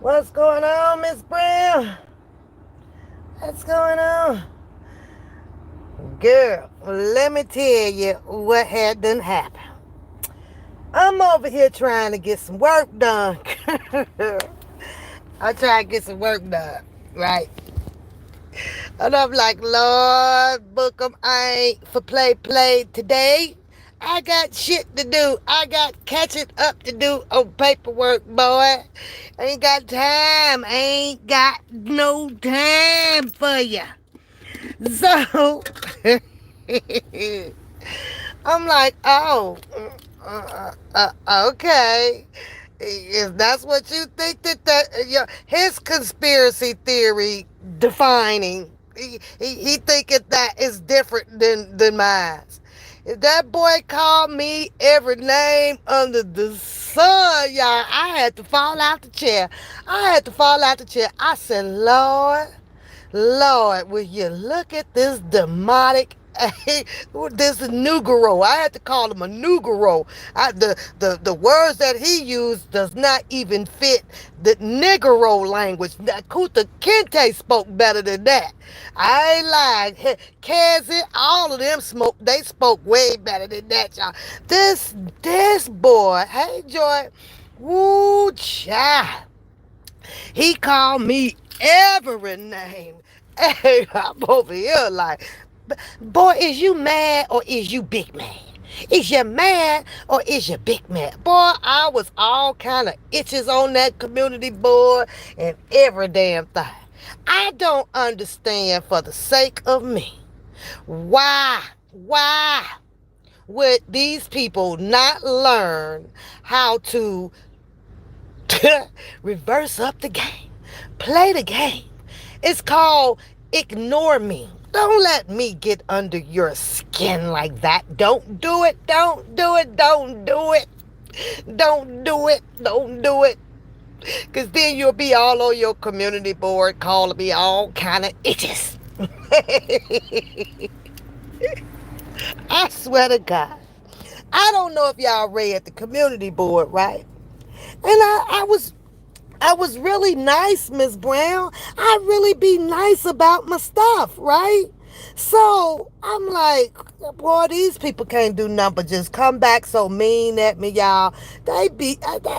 What's going on, Miss Brown? What's going on? Girl, let me tell you what had done happened. I'm over here trying to get some work done. I'm trying to get some work done, right? And I'm like, Lord, Bookum, I ain't for play today. I got shit to do. I got catching up to do on paperwork, boy. I ain't got time. I ain't got no time for you. So, I'm like, oh, okay. If that's what you think his conspiracy theory defining, he thinking that is different than mine. If that boy called me every name under the sun, y'all, I had to fall out the chair. I said, Lord, will you look at this demonic, this Negro? I had to call him a Negro. The words that he used does not even fit the Negro language. Kuta Kente spoke better than that. I ain't lying. Kazi, all of them they spoke way better than that, y'all. This boy, hey Joy, woo child. He called me every name. Hey, I'm over here like, boy, is you mad or is you big mad? Is you mad or is you big mad? Boy, I was all kind of itches on that community board and every damn thing. I don't understand for the sake of me. Why would these people not learn how to reverse up the game? Play the game. It's called ignore me. Don't let me get under your skin like that. Don't do it. Don't do it. Don't do it. Don't do it. Don't do it. Because then you'll be all on your community board calling me all kind of itches. I swear to God. I don't know if y'all read the community board, right? And I was really nice, Miss Brown. I really be nice about my stuff, right? So I'm like, boy, these people can't do nothing but just come back so mean at me, y'all. That's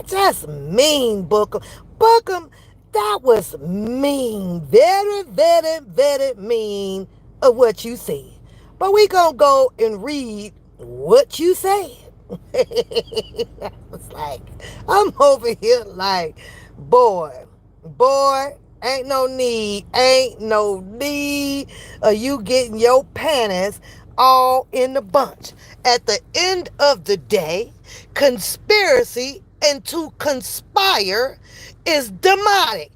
just mean, Bookum. Bookum, that was mean. Very, very, very mean of what you said. But we gonna go and read what you said. I was like, I'm over here like, boy, ain't no need of you getting your panties all in the bunch. At the end of the day, conspiracy and to conspire is demonic.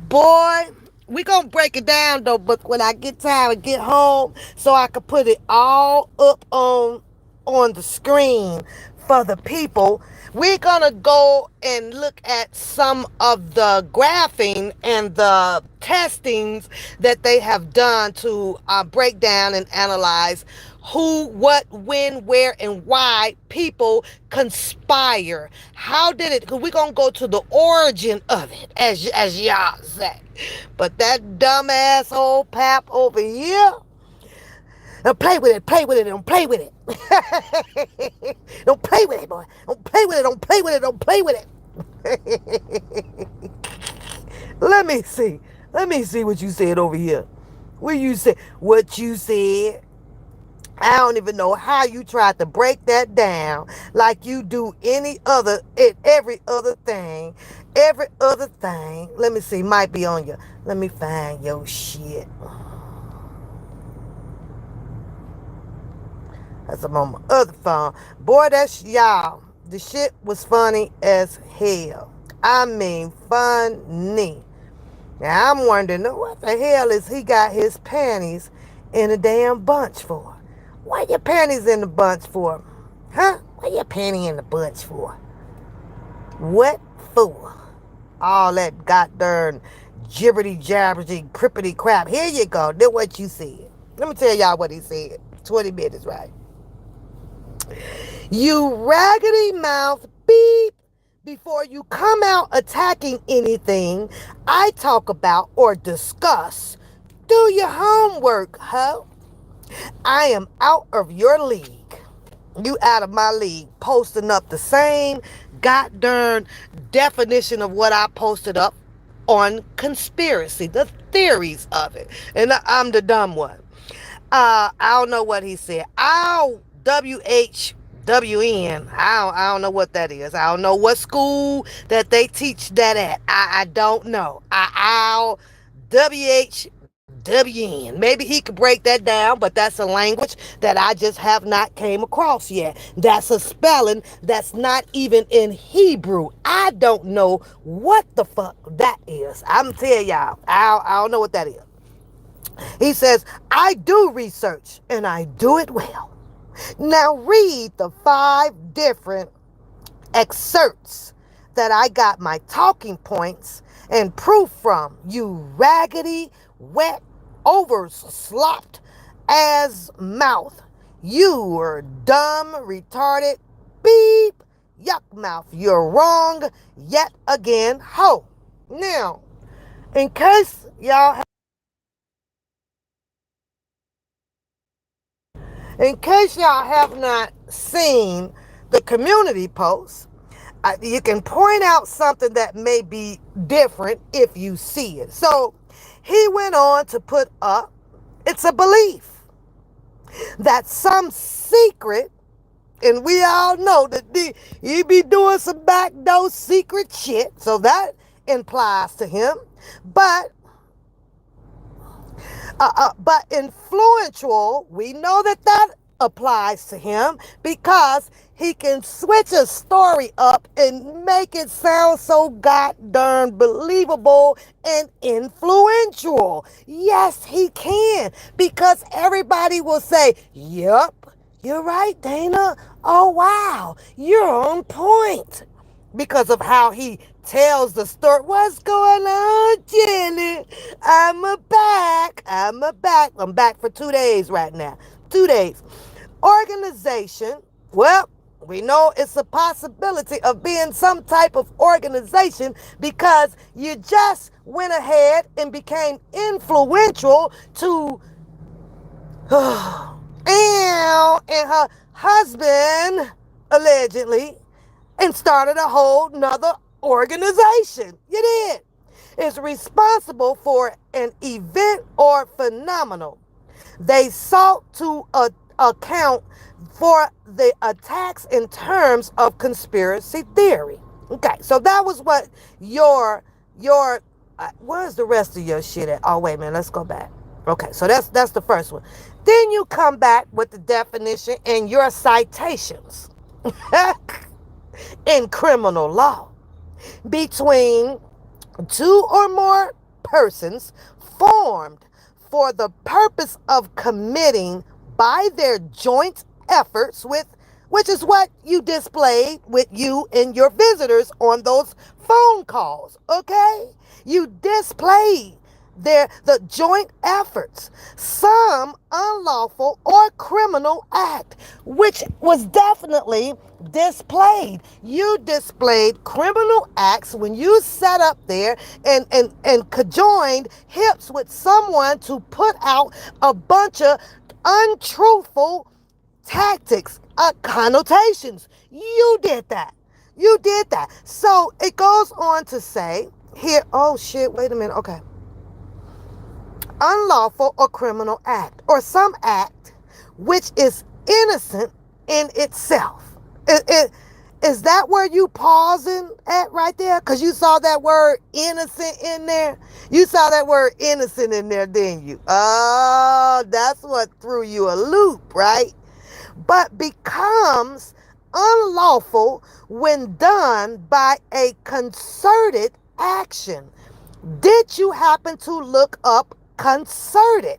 Boy, we gonna break it down though, but when I get time and get home so I can put it all up on the screen for the people, we're gonna go and look at some of the graphing and the testings that they have done to break down and analyze who, what, when, where, and why people conspire. How did it? Because we're gonna go to the origin of it, as y'all say. But that dumb asshole pap over here, play with it, don't play with it. Don't play with it, boy. Don't play with it, don't play with it, don't play with it. Let me see. Let me see what you said over here. What you said? What you said? I don't even know how you tried to break that down like you do every other thing. Every other thing. Let me see. Might be on you. Let me find your shit. That's I'm on my other phone. Boy, that's y'all. The shit was funny as hell. I mean, funny. Now I'm wondering, what the hell is he got his panties in a damn bunch for? Why your panties in the bunch for? Huh? Why your panty in the bunch for? What for? All that goddamn gibberty jabberty crippity crap. Here you go. That's what you said. Let me tell y'all what he said. 20 minutes, right? You raggedy mouth beep before you come out attacking anything I talk about or discuss, do your homework, ho. I am out of your league. You out of my league, posting up the same goddamn definition of what I posted up on conspiracy, the theories of it. And I'm the dumb one. I don't know what he said. I'll WHWN. I don't know what that is. I don't know what school that they teach that at. I don't know. I'll WHWN. Maybe he could break that down, but that's a language that I just have not came across yet. That's a spelling that's not even in Hebrew. I don't know what the fuck that is. I'm telling y'all. I don't know what that is. He says, I do research and I do it well. Now read the 5 different excerpts that I got my talking points and proof from, you raggedy, wet, overslopped ass mouth. You are dumb, retarded, beep, yuck mouth. You're wrong yet again, ho. Now, in case y'all have not seen the community post, you can point out something that may be different if you see it. So he went on to put up, it's a belief that some secret, and we all know that he be doing some backdoor secret shit, so that implies to him, but influential, we know that applies to him because he can switch a story up and make it sound so goddamn believable and influential. Yes, he can, because everybody will say, yep, you're right, Dana. Oh, wow, you're on point. Because of how he tells the story. What's going on, Jenny? I'm back for 2 days right now. 2 days. Organization. Well, we know it's a possibility of being some type of organization because you just went ahead and became influential to and her husband, allegedly, and started a whole nother organization. You did. It's responsible for an event or phenomenon. They sought to account for the attacks in terms of conspiracy theory. Okay, so that was what your where's the rest of your shit at? Oh wait a minute, let's go back. Okay, so that's the first one. Then you come back with the definition and your citations in criminal law. Between 2 or more persons formed for the purpose of committing by their joint efforts with, which is what you displayed with you and your visitors on those phone calls, okay? You displayed the joint efforts, some unlawful or criminal act, which was definitely displayed. You displayed criminal acts when you sat up there and conjoined hips with someone to put out a bunch of untruthful tactics, connotations. You did that. You did that. So it goes on to say here, oh shit, wait a minute, okay. Unlawful or criminal act, or some act which is innocent in itself. Is that where you pausing at right there? Because you saw that word innocent in there. You saw that word innocent in there, didn't you? Oh, that's what threw you a loop, right? But becomes unlawful when done by a concerted action. Did you happen to look up concerted?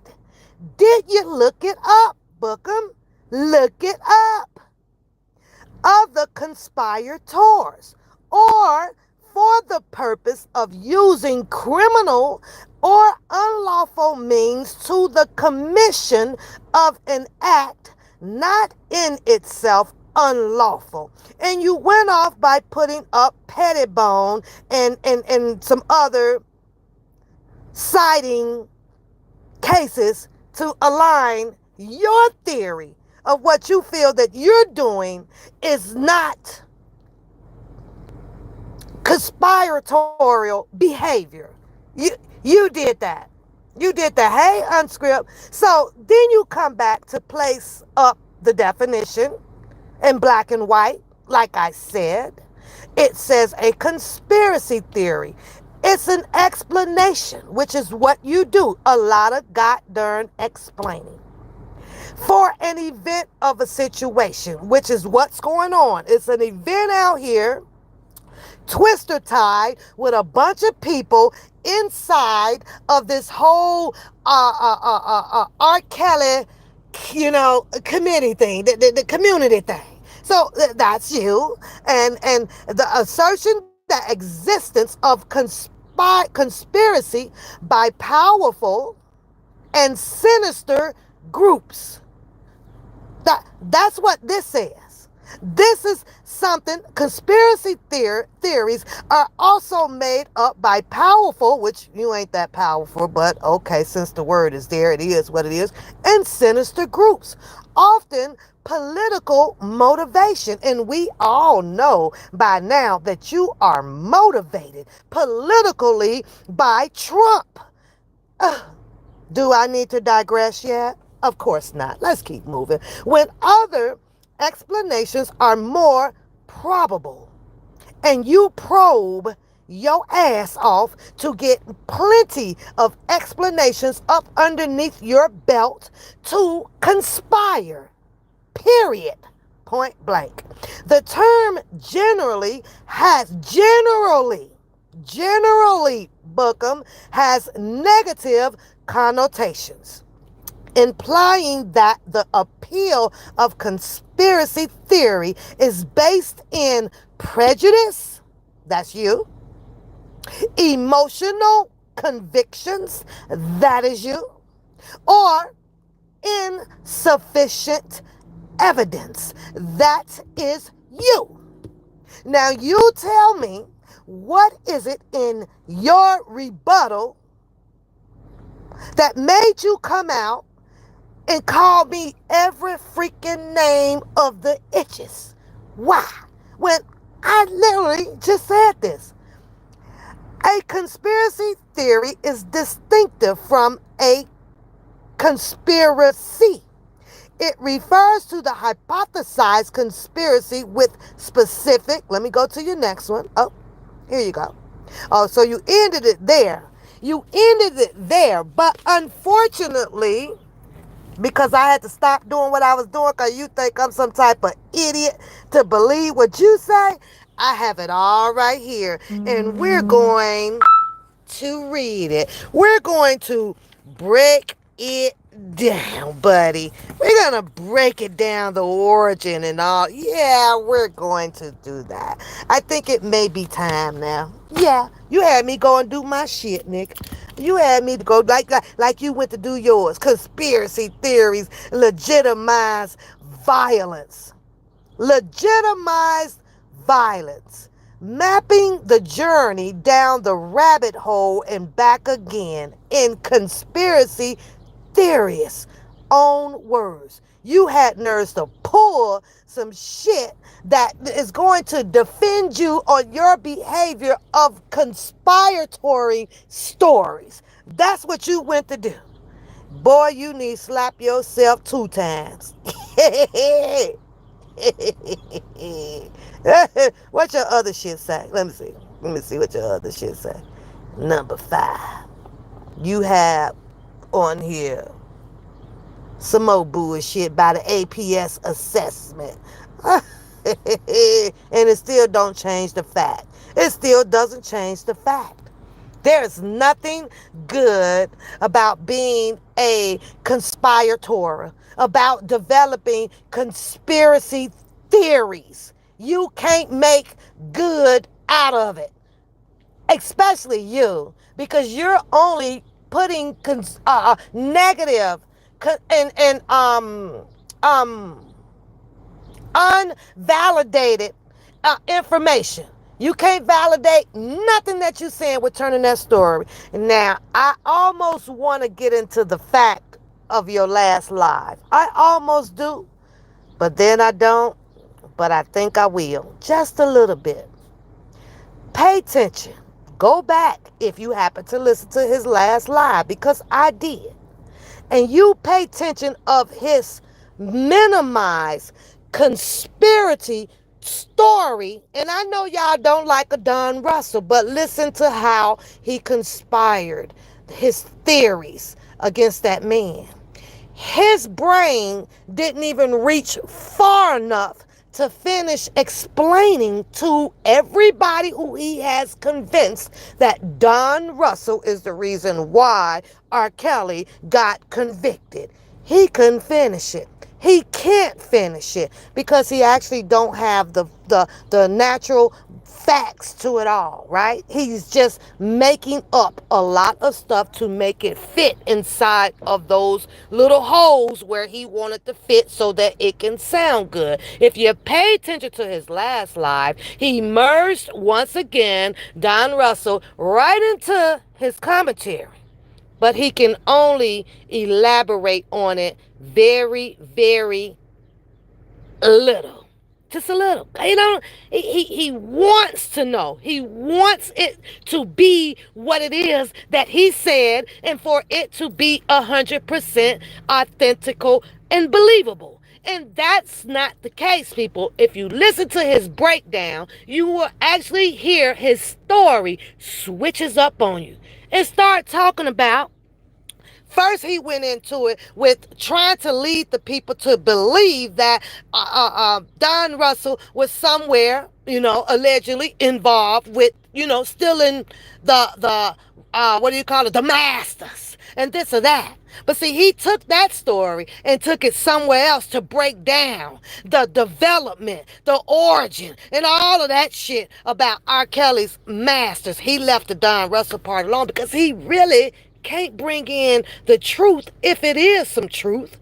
Did you look it up, Bookum? Look it up. Of the conspirators, or for the purpose of using criminal or unlawful means to the commission of an act not in itself unlawful. And you went off by putting up Pettibone and some other citing cases to align your theory of what you feel that you're doing is not conspiratorial behavior. You did that. You did the hey unscript. So then you come back to place up the definition in black and white. Like I said, it says a conspiracy theory. It's an explanation, which is what you do. A lot of goddamn explaining for an event of a situation, which is what's going on. It's an event out here, twister tied with a bunch of people inside of this whole R. Kelly, committee thing, the community thing. So that's you, and the assertion that existence of conspiracy by powerful and sinister groups. That's what this says. This is something, conspiracy theories are also made up by powerful, which you ain't that powerful, but okay, since the word is there, it is what it is, and sinister groups. Often political motivation. And we all know by now that you are motivated politically by Trump. Do I need to digress yet? Of course not. Let's keep moving. When other explanations are more probable and you probe your ass off to get plenty of explanations up underneath your belt to conspire. Period. Point blank. The term generally, Bookum, has negative connotations, implying that the appeal of conspiracy theory is based in prejudice, that's you, emotional convictions, that is you, or insufficient evidence, that is you. Now you tell me, what is it in your rebuttal that made you come out and call me every freaking name of the itches? Why? When I literally just said this. A conspiracy theory is distinctive from a conspiracy. It refers to the hypothesized conspiracy with specific, let me go to your next one. Oh, here you go. Oh, so you ended it there. But unfortunately, because I had to stop doing what I was doing because you think I'm some type of idiot to believe what you say, I have it all right here. And we're going to read it. We're going to break it down, buddy. We're going to break it down, the origin and all. Yeah, we're going to do that. I think it may be time now. Yeah, you had me go and do my shit, Nick. You had me to go like you went to do yours. Conspiracy theories legitimize violence. Legitimized violence. Mapping the journey down the rabbit hole and back again in conspiracy theorists' own words. You had nerves to pull some shit that is going to defend you on your behavior of conspiratory stories. That's what you went to do. Boy, you need to slap yourself 2 times. What your other shit say? Let me see what your other shit say. Number 5. You have on here some more bullshit by the APS assessment. And it still don't change the fact. It still doesn't change the fact. There's nothing good about being a conspirator, about developing conspiracy theories. You can't make good out of it. Especially you, because you're only putting negative and unvalidated information. You can't validate nothing that you're saying with turning that story. Now, I almost want to get into the fact of your last live. I almost do, but then I don't. But I think I will. Just a little bit. Pay attention. Go back if you happen to listen to his last live, because I did. And you pay attention of his minimized conspiracy story. And I know y'all don't like a Don Russell, but listen to how he conspired his theories against that man. His brain didn't even reach far enough to finish explaining to everybody who he has convinced that Don Russell is the reason why R. Kelly got convicted. He couldn't finish it. He can't finish it because he actually don't have the natural facts to it all, right? He's just making up a lot of stuff to make it fit inside of those little holes where he wanted to fit so that it can sound good. If you pay attention to his last live, he merged once again Don Russell right into his commentary. But he can only elaborate on it very, very little. Just a little. You know, he wants to know. He wants it to be what it is that he said, and for it to be 100% authentical and believable. And that's not the case, people. If you listen to his breakdown, you will actually hear his story switches up on you and start talking about. First, he went into it with trying to lead the people to believe that Don Russell was somewhere, allegedly involved with, stealing the what do you call it, the masters and this or that. But see, he took that story and took it somewhere else to break down the development, the origin, and all of that shit about R. Kelly's masters. He left the Don Russell part alone because he really can't bring in the truth, if it is some truth,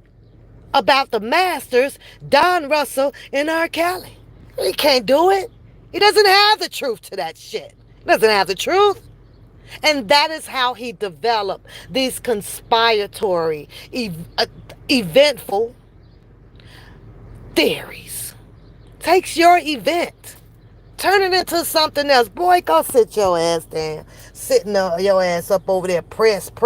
about the masters, Don Russell and R. Kelly. He can't do it. He doesn't have the truth to that shit. He doesn't have the truth. And that is how he developed these conspiratory, eventful theories. Takes your event, turn it into something else. Boy, go sit your ass down. Sitting your ass up over there. Press. You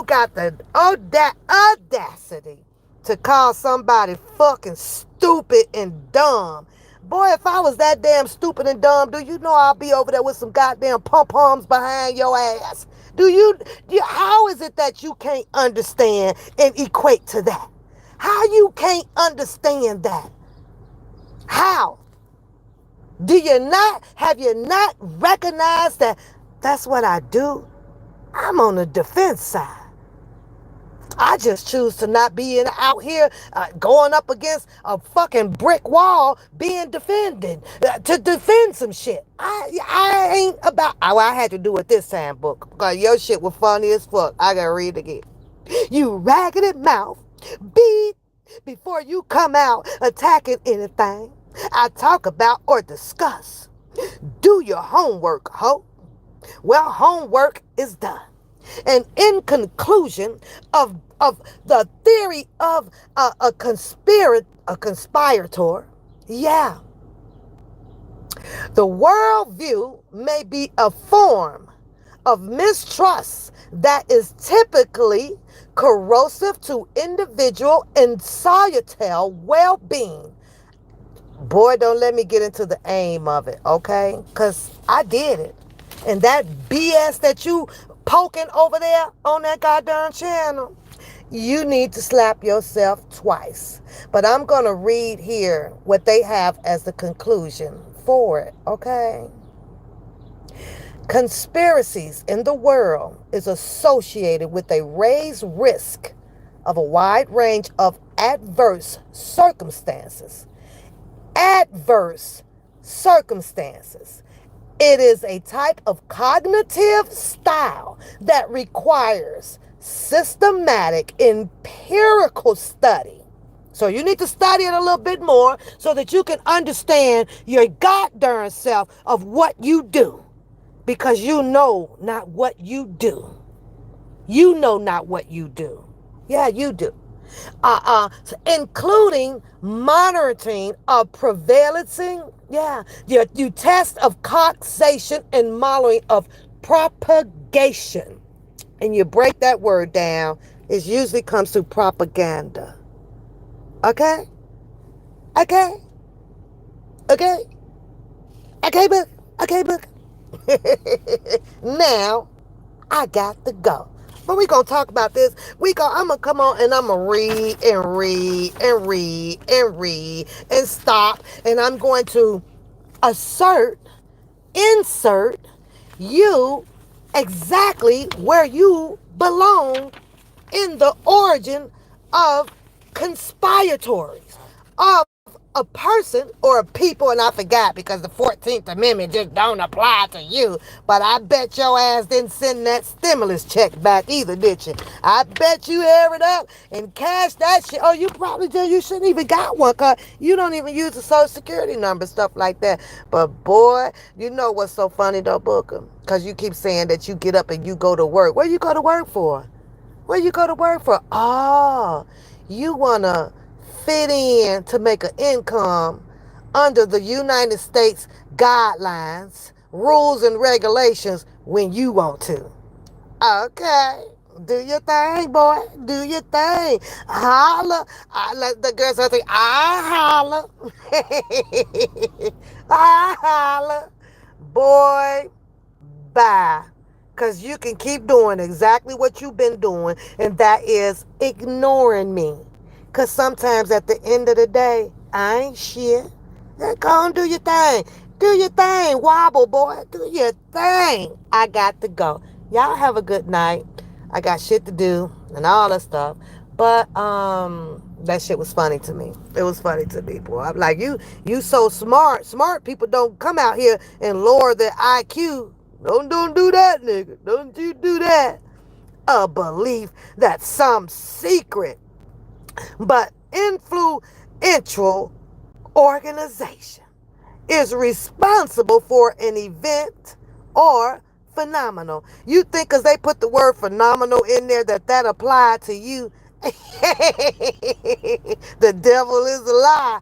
got the audacity to call somebody fucking stupid and dumb. Boy, if I was that damn stupid and dumb, do you know I'll be over there with some goddamn pom-poms behind your ass? How is it that you can't understand and equate to that? How you can't understand that? How? Have you not recognized that that's what I do? I'm on the defense side. I just choose to not be out here going up against a fucking brick wall being defended to defend some shit. I ain't about. Oh, I had to do it this time, book, because your shit was funny as fuck. I gotta read it again. You raggedy mouth, beat before you come out attacking anything I talk about or discuss. Do your homework, ho. Well, homework is done. And in conclusion of the theory of a conspirator, yeah, the worldview may be a form of mistrust that is typically corrosive to individual and societal well-being. Boy, don't let me get into the aim of it, okay? Because I did it. And that BS that you poking over there on that goddamn channel, you need to slap yourself twice. But I'm going to read here what they have as the conclusion for it, okay? Conspiracies in the world is associated with a raised risk of a wide range of adverse circumstances. Adverse circumstances. It is a type of cognitive style that requires systematic empirical study. So you need to study it a little bit more so that you can understand your goddamn self of what you do. Because you know not what you do. You know not what you do. Yeah, you do. Including monitoring of prevalencing. Yeah, you test of causation and modeling of propagation. And you break that word down, it usually comes through propaganda. Okay? Okay? Okay? Okay, book? Okay, book? Now, I got to go. But we gonna talk about this. I'm gonna come on and I'm gonna read and read and read and read and stop. And I'm going to assert, insert you exactly where you belong in the origin of conspirators, of a person or a people, and I forgot because the 14th Amendment just don't apply to you. But I bet your ass didn't send that stimulus check back either, did you? I bet you hurried up and cashed that shit. Oh, you probably did. You shouldn't even got one because you don't even use the social security number, stuff like that. But boy, you know what's so funny though, Bookum? Because you keep saying that you get up and you go to work. Where you go to work for? Where you go to work for? Oh, you want to fit in to make an income under the United States guidelines, rules, and regulations when you want to. Okay. Do your thing, boy. Do your thing. Holla. Like the girls say, I holla. I holla. Boy, bye. Because you can keep doing exactly what you've been doing, and that is ignoring me. Because sometimes at the end of the day, I ain't shit. Go on, do your thing. Do your thing. Wobble, boy. Do your thing. I got to go. Y'all have a good night. I got shit to do and all that stuff. But that shit was funny to me. It was funny to me, boy. I'm like, you so smart. Smart people don't come out here and lower their IQ. Don't do that, nigga. Don't you do that. A belief that some secret but influential organization is responsible for an event or phenomenal. You think because they put the word phenomenal in there that applied to you? The devil is a lie.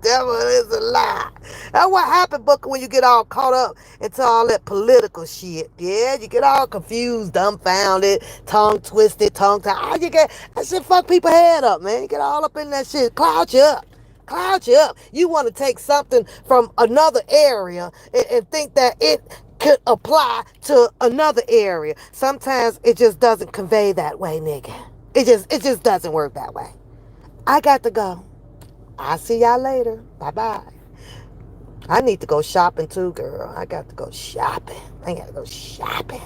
Devil is a lie. That's what happened, Booker, when you get all caught up into all that political shit. Yeah, you get all confused, dumbfounded, tongue twisted, tongue tied. You get that shit fuck people head up, man. You get all up in that shit, cloud you up. Cloud you up. You want to take something from another area and think that it could apply to another area. Sometimes it just doesn't convey that way, nigga. It just doesn't work that way. I got to go. I'll see y'all later. Bye-bye. I need to go shopping too, girl. I got to go shopping. I got to go shopping.